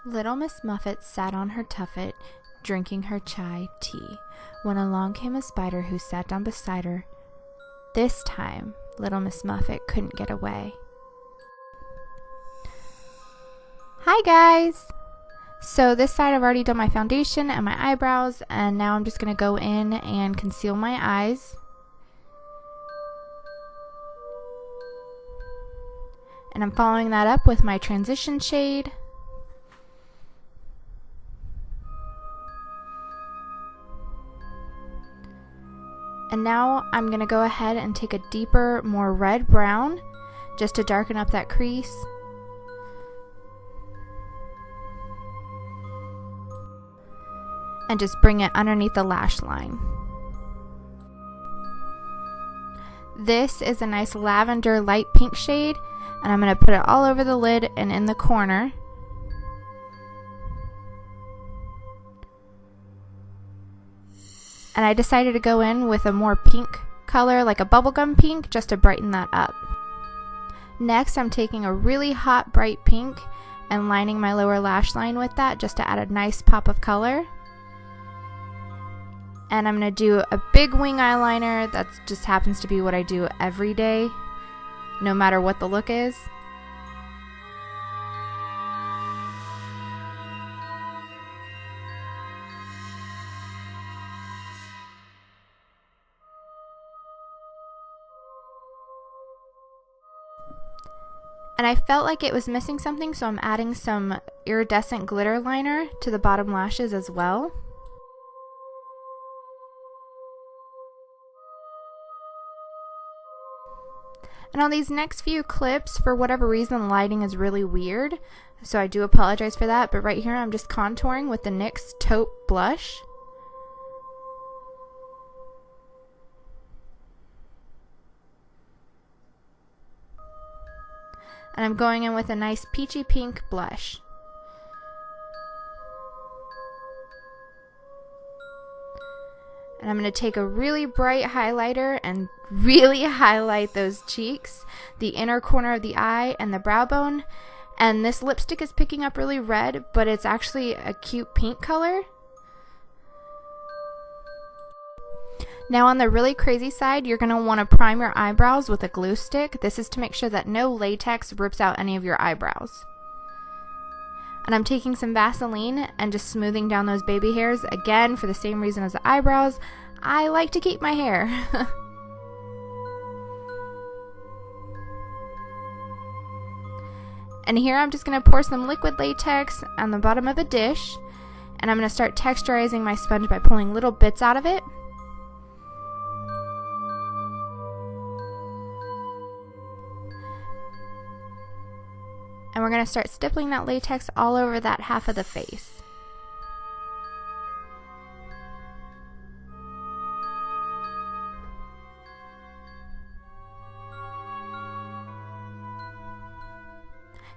Little Miss Muffet sat on her tuffet, drinking her chai tea, when along came a spider who sat down beside her. This time, Little Miss Muffet couldn't get away. Hi guys! So this side I've already done my foundation and my eyebrows, and now I'm just going to go in and conceal my eyes. And I'm following that up with my transition shade. And now I'm going to go ahead and take a deeper, more red brown just to darken up that crease. And just bring it underneath the lash line. This is a nice lavender light pink shade, and I'm going to put it all over the lid and in the corner. And I decided to go in with a more pink color, like a bubblegum pink, just to brighten that up. Next, I'm taking a really hot bright pink and lining my lower lash line with that just to add a nice pop of color. And I'm going to do a big wing eyeliner. That just happens to be what I do every day, no matter what the look is. And I felt like it was missing something, so I'm adding some iridescent glitter liner to the bottom lashes as well. And on these next few clips, for whatever reason, the lighting is really weird, so I do apologize for that, but right here I'm just contouring with the NYX Taupe blush. And I'm going in with a nice peachy pink blush. And I'm going to take a really bright highlighter and really highlight those cheeks, the inner corner of the eye, and the brow bone. And this lipstick is picking up really red, but it's actually a cute pink color. Now on the really crazy side, you're going to want to prime your eyebrows with a glue stick. This is to make sure that no latex rips out any of your eyebrows. And I'm taking some Vaseline and just smoothing down those baby hairs. Again, for the same reason as the eyebrows, I like to keep my hair. And here I'm just going to pour some liquid latex on the bottom of a dish. And I'm going to start texturizing my sponge by pulling little bits out of it. And we're going to start stippling that latex all over that half of the face.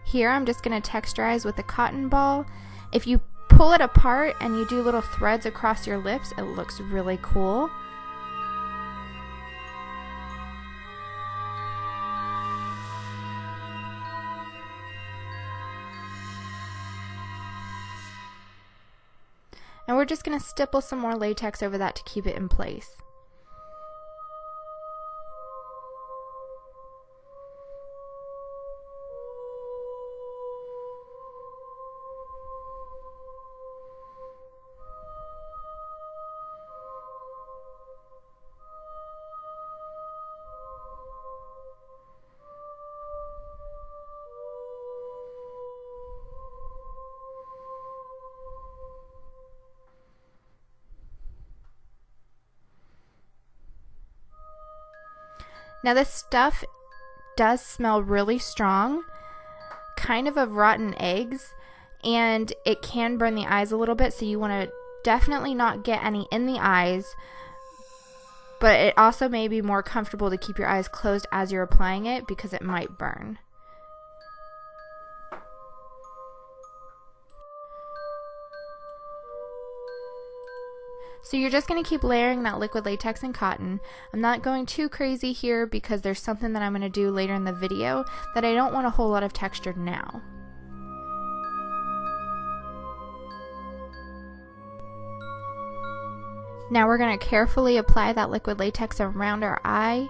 Here I'm just going to texturize with a cotton ball. If you pull it apart and you do little threads across your lips, it looks really cool. And we're just going to stipple some more latex over that to keep it in place. Now this stuff does smell really strong, kind of rotten eggs, and it can burn the eyes a little bit, so you want to definitely not get any in the eyes, but it also may be more comfortable to keep your eyes closed as you're applying it because it might burn. So you're just going to keep layering that liquid latex and cotton. I'm not going too crazy here because there's something that I'm going to do later in the video that I don't want a whole lot of texture now. Now we're going to carefully apply that liquid latex around our eye.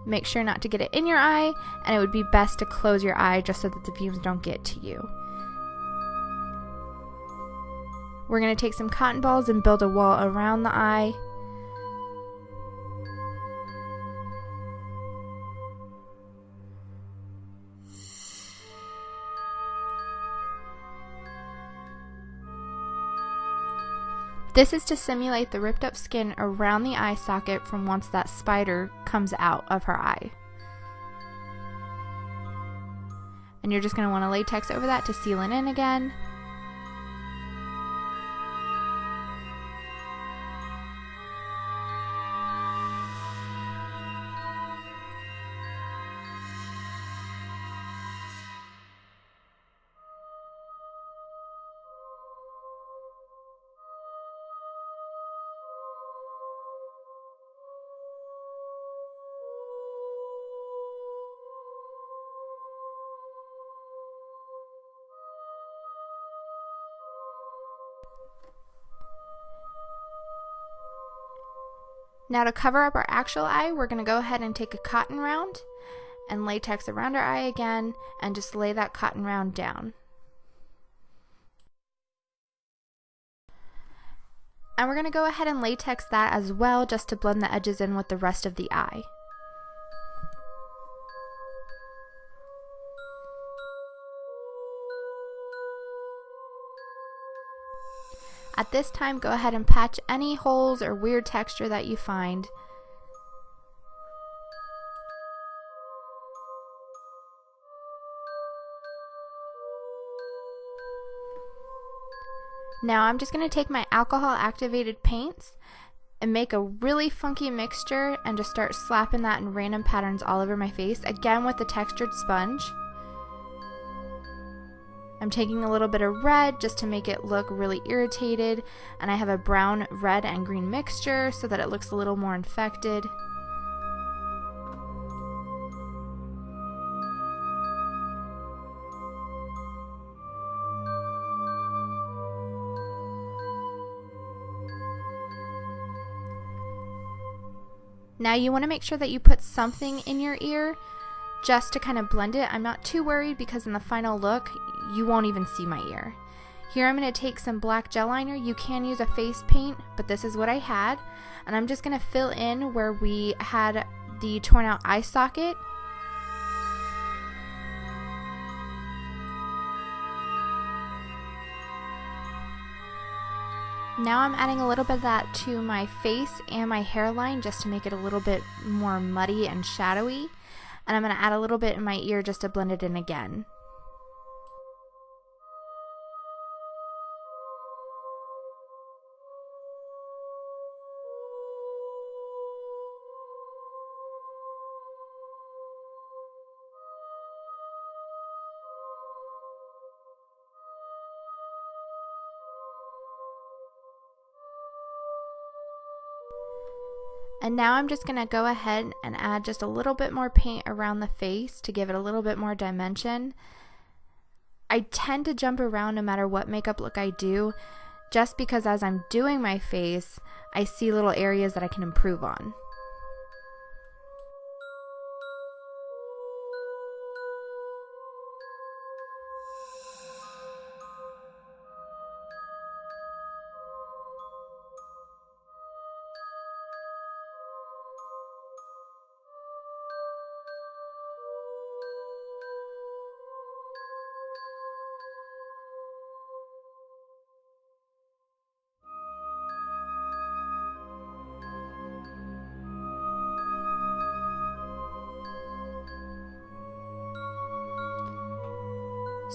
Make sure not to get it in your eye, and it would be best to close your eye just so that the fumes don't get to you. We're going to take some cotton balls and build a wall around the eye. This is to simulate the ripped up skin around the eye socket from once that spider comes out of her eye. And you're just going to want to latex over that to seal it in again. Now to cover up our actual eye, we're going to go ahead and take a cotton round and latex around our eye again and just lay that cotton round down. And we're going to go ahead and latex that as well just to blend the edges in with the rest of the eye. At this time, go ahead and patch any holes or weird texture that you find. Now I'm just going to take my alcohol activated paints and make a really funky mixture and just start slapping that in random patterns all over my face, again with the textured sponge. I'm taking a little bit of red just to make it look really irritated, and I have a brown, red, and green mixture so that it looks a little more infected. Now you want to make sure that you put something in your ear just to kind of blend it. I'm not too worried because in the final look you won't even see my ear. Here I'm going to take some black gel liner. You can use a face paint, but this is what I had, and I'm just going to fill in where we had the torn out eye socket. Now I'm adding a little bit of that to my face and my hairline just to make it a little bit more muddy and shadowy. And I'm going to add a little bit in my ear just to blend it in again. And now I'm just going to go ahead and add just a little bit more paint around the face to give it a little bit more dimension. I tend to jump around no matter what makeup look I do, just because as I'm doing my face, I see little areas that I can improve on.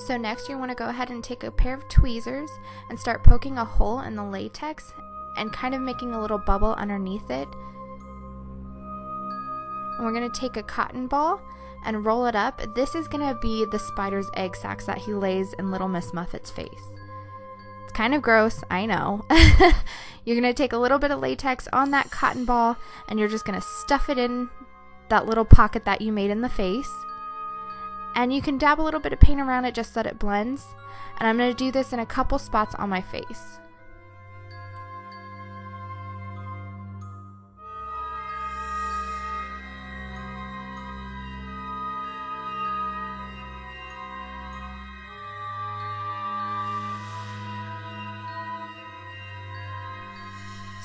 So next you want to go ahead and take a pair of tweezers and start poking a hole in the latex and kind of making a little bubble underneath it. And we're going to take a cotton ball and roll it up. This is going to be the spider's egg sacs that he lays in Little Miss Muffet's face. It's kind of gross, I know. You're going to take a little bit of latex on that cotton ball and you're just going to stuff it in that little pocket that you made in the face. And you can dab a little bit of paint around it just so that it blends. And I'm going to do this in a couple spots on my face.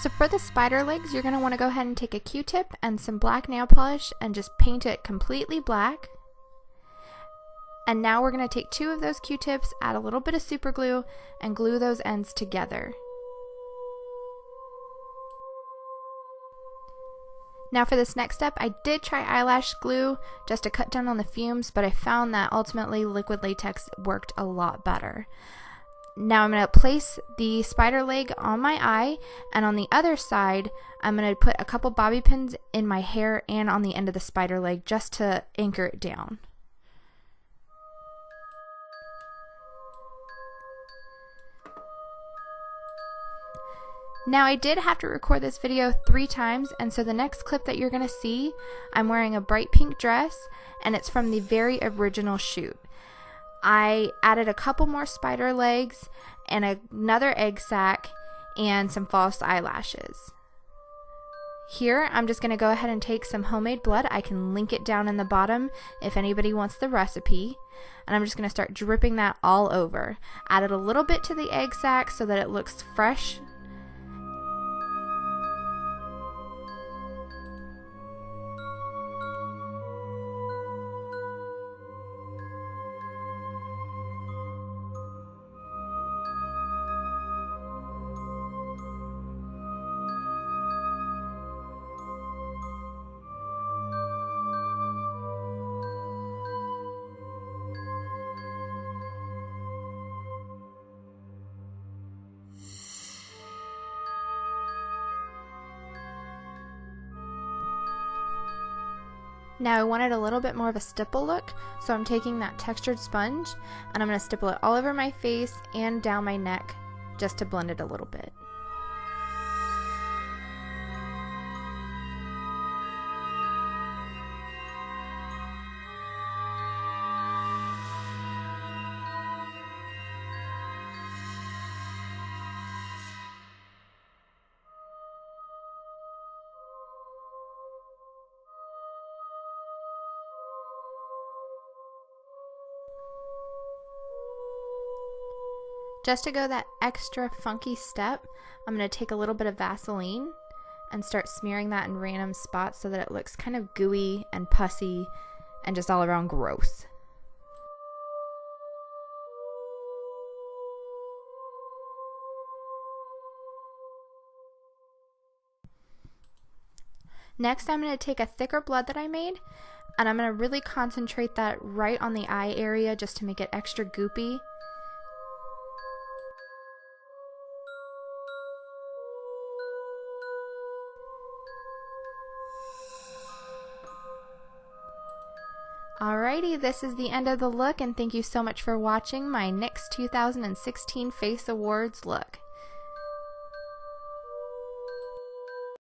So for the spider legs, you're going to want to go ahead and take a Q-tip and some black nail polish and just paint it completely black. And now we're going to take 2 of those Q-tips, add a little bit of super glue, and glue those ends together. Now for this next step, I did try eyelash glue just to cut down on the fumes, but I found that ultimately liquid latex worked a lot better. Now I'm going to place the spider leg on my eye, and on the other side, I'm going to put a couple bobby pins in my hair and on the end of the spider leg just to anchor it down. Now I did have to record this video 3 times, and so the next clip that you're going to see, I'm wearing a bright pink dress, and it's from the very original shoot. I added a couple more spider legs and another egg sac and some false eyelashes. Here I'm just going to go ahead and take some homemade blood. I can link it down in the bottom if anybody wants the recipe. And I'm just going to start dripping that all over. Added a little bit to the egg sac so that it looks fresh. Now I wanted a little bit more of a stipple look, so I'm taking that textured sponge and I'm going to stipple it all over my face and down my neck just to blend it a little bit. Just to go that extra funky step, I'm going to take a little bit of Vaseline and start smearing that in random spots so that it looks kind of gooey and pussy and just all around gross. Next, I'm going to take a thicker blood that I made and I'm going to really concentrate that right on the eye area just to make it extra goopy. Alrighty, this is the end of the look, and thank you so much for watching my NYX 2016 Face Awards look.